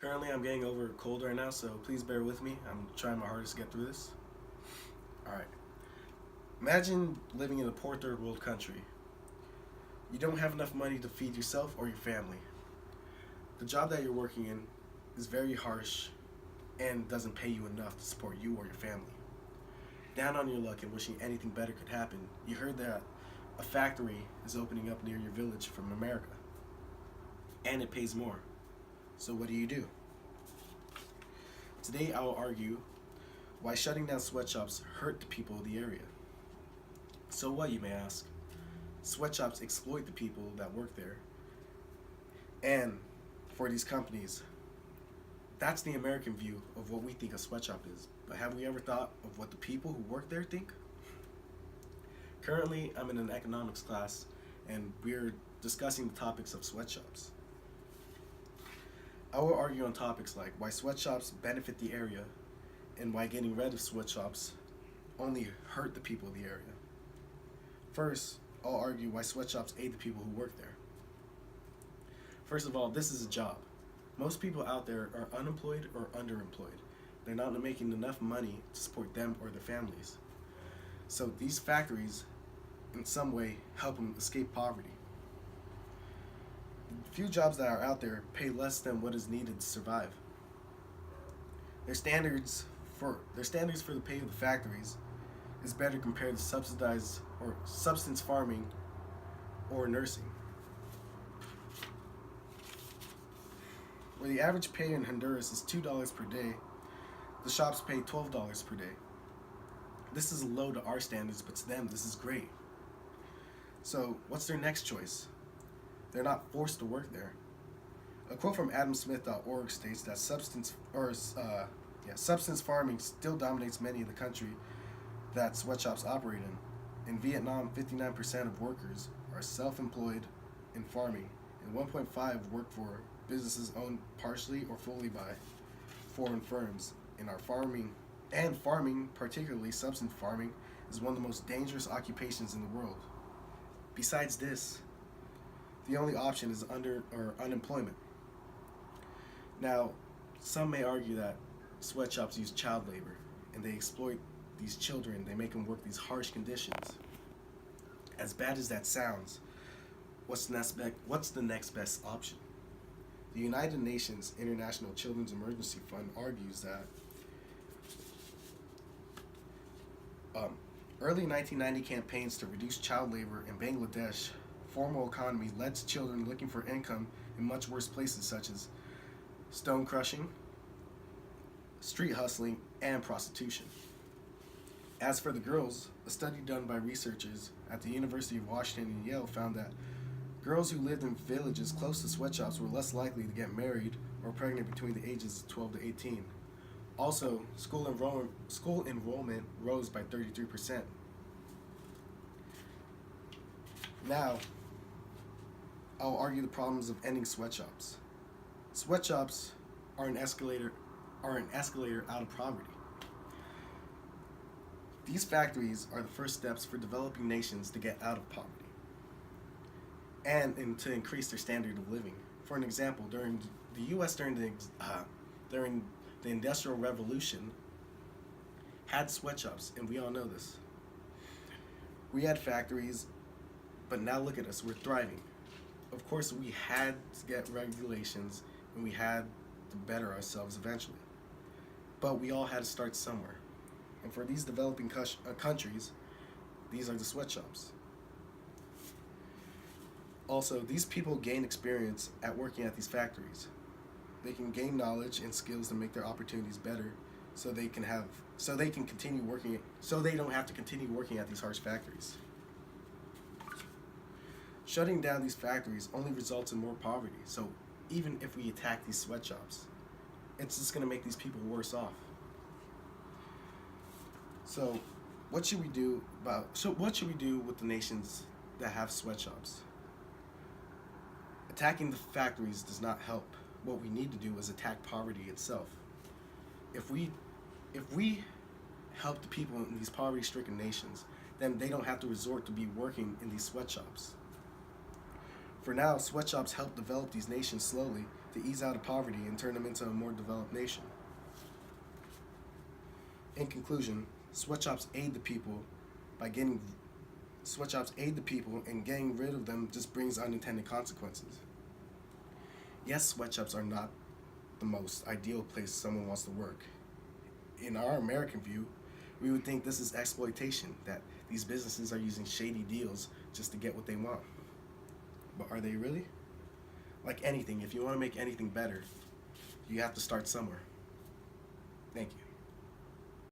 Currently, I'm getting over a cold right now, so please bear with me. I'm trying my hardest to get through this. Alright. Imagine living in a poor third world country. You don't have enough money to feed yourself or your family. The job that you're working in is very harsh and doesn't pay you enough to support you or your family. Down on your luck and wishing anything better could happen, you heard that a factory is opening up near your village from America. And it pays more. So what do? Today I will argue why shutting down sweatshops hurt the people of the area. So what, you may ask? Sweatshops exploit the people that work there. And for these companies, that's the American view of what we think a sweatshop is. But have we ever thought of what the people who work there think? Currently, I'm in an economics class and we're discussing the topics of sweatshops. I will argue on topics like why sweatshops benefit the area and why getting rid of sweatshops only hurt the people of the area. First, I'll argue why sweatshops aid the people who work there. First of all, this is a job. Most people out there are unemployed or underemployed. They're not making enough money to support them or their families. So these factories, in some way, help them escape poverty. The few jobs that are out there pay less than what is needed to survive. Their standards for the pay of the factories is better compared to subsidized or substance farming or nursing. Where the average pay in Honduras is $2 per day, the shops pay $12 per day. This is low to our standards, but to them this is great. So what's their next choice? They're not forced to work there. A quote from AdamSmith.org states that substance farming still dominates many of the country that sweatshops operate in. In Vietnam, 59% of workers are self-employed in farming, and 1.5 work for businesses owned partially or fully by foreign firms. In our farming, particularly substance farming, is one of the most dangerous occupations in the world. Besides this, the only option is unemployment. Now, some may argue that sweatshops use child labor and they exploit these children. They make them work these harsh conditions. As bad as that sounds, what's the next best option? The United Nations International Children's Emergency Fund argues that early 1990 campaigns to reduce child labor in Bangladesh formal economy led to children looking for income in much worse places such as stone crushing, street hustling, and prostitution. As for the girls, a study done by researchers at the University of Washington and Yale found that girls who lived in villages close to sweatshops were less likely to get married or pregnant between the ages of 12 to 18. Also, school enrollment rose by 33%. Now, I'll argue the problems of ending sweatshops. Sweatshops are an escalator out of poverty. These factories are the first steps for developing nations to get out of poverty and to increase their standard of living. For an example, during the U.S. during the Industrial Revolution had sweatshops, and we all know this. We had factories, but now look at us, we're thriving. Of course, we had to get regulations, and we had to better ourselves eventually. But we all had to start somewhere. And for these developing countries, these are the sweatshops. Also, these people gain experience at working at these factories. They can gain knowledge and skills to make their opportunities better, so they don't have to continue working at these harsh factories. Shutting down these factories only results in more poverty. So even if we attack these sweatshops, it's just going to make these people worse off. So what should we do with the nations that have sweatshops? Attacking the factories does not help. What we need to do is attack poverty itself. If we help the people in these poverty-stricken nations, then they don't have to resort to be working in these sweatshops. For now, sweatshops help develop these nations slowly, to ease out of poverty and turn them into a more developed nation. In conclusion, sweatshops aid the people by getting sweatshops aid the people, and getting rid of them just brings unintended consequences. Yes, sweatshops are not the most ideal place someone wants to work. In our American view, we would think this is exploitation, that these businesses are using shady deals just to get what they want. But are they really? Like anything, if you want to make anything better, you have to start somewhere. Thank you.